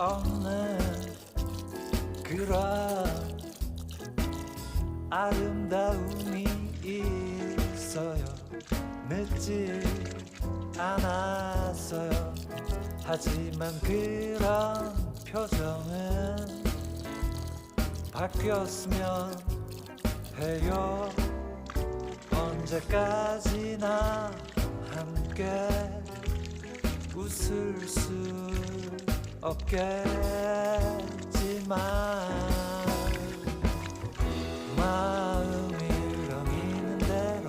없는 그런 아름다움이 있어요. 늦지 않았어요. 하지만 그런 표정은 바뀌었으면 해요. 언제까지나 함께 웃을 수 없겠지만 마음이 흐렁이는 대로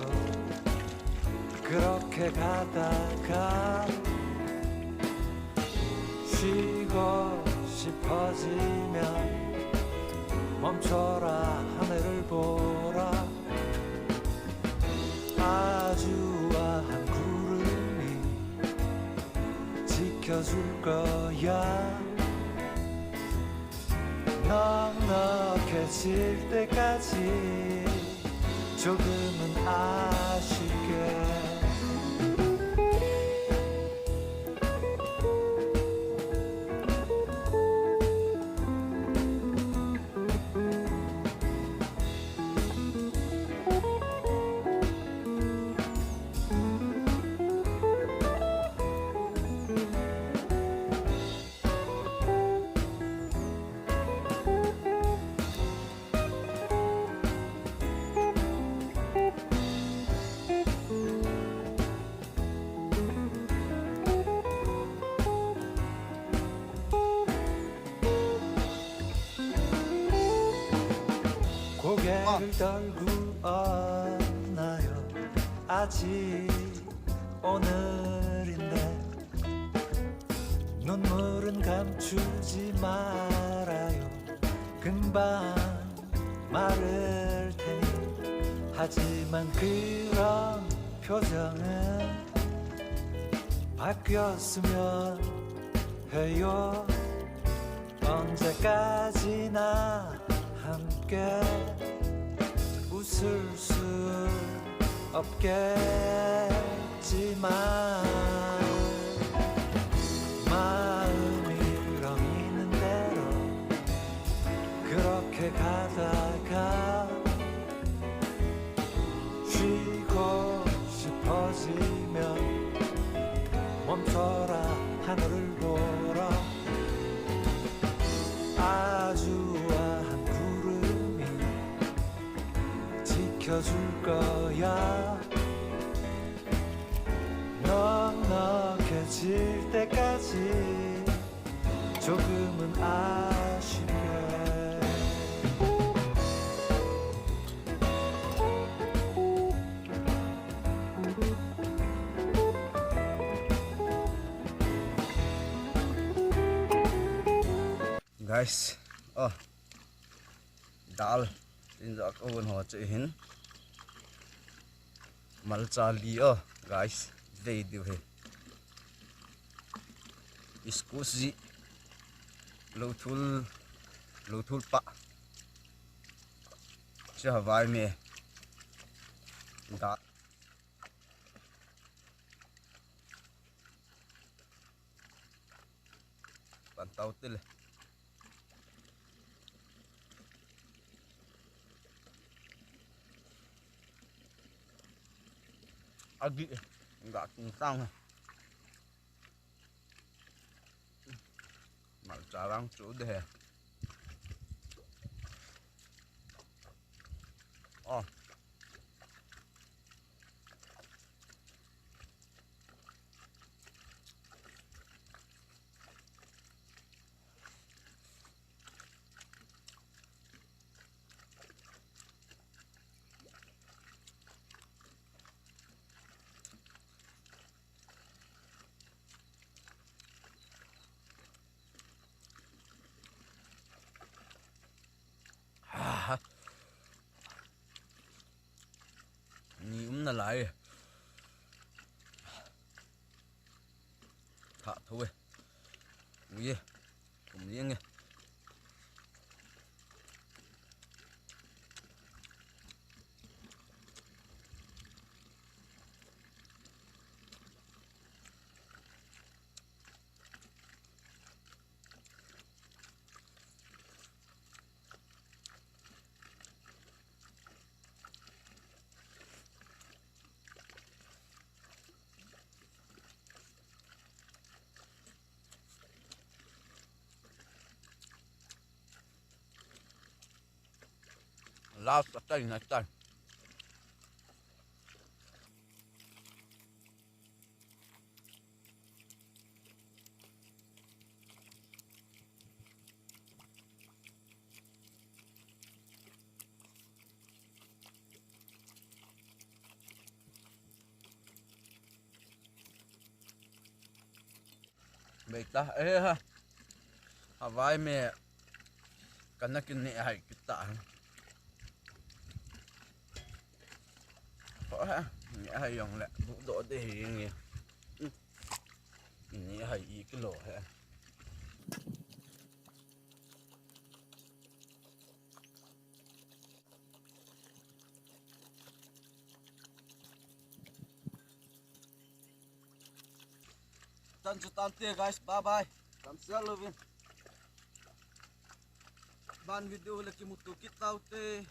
그렇게 가다가 쉬고 싶어지면 멈춰라 하늘을 보라. 아주 와한 구름이 지켜줄 거야. 넉넉해질 때까지 조금은 아쉽게. 고개를 떨고 어나요. 아직 오늘인데 눈물은 감추지 말아요. 금방 마를 테니. 하지만 그런 표정은 바뀌었으면 해요. 언제까지나 함께 웃을 수 없겠지만 마음이 흐렁이는 대로 그렇게 가다가 쉬고 싶어지면 멈춰라 하늘을 보라. 아주 와한 구름이 지켜줄 거야. 넉넉해질 때까지 조금은 아쉽게. Guys, dal in the oven hot hin malchali guys video he iskusi lothul pa cha vai me da pantau til agi nggak kentang mal jarang chỗ deh ni là lại thả thôi ui cùng riêng nghe last time next time. Baiklah, Hawaii me karena kini hai kita. Ni hai yang lek duduk deh ini. Ini hai kilo ha. Tante guys, bye bye. Kamsahamnida lovin. Ban video lagi mutu kita ute.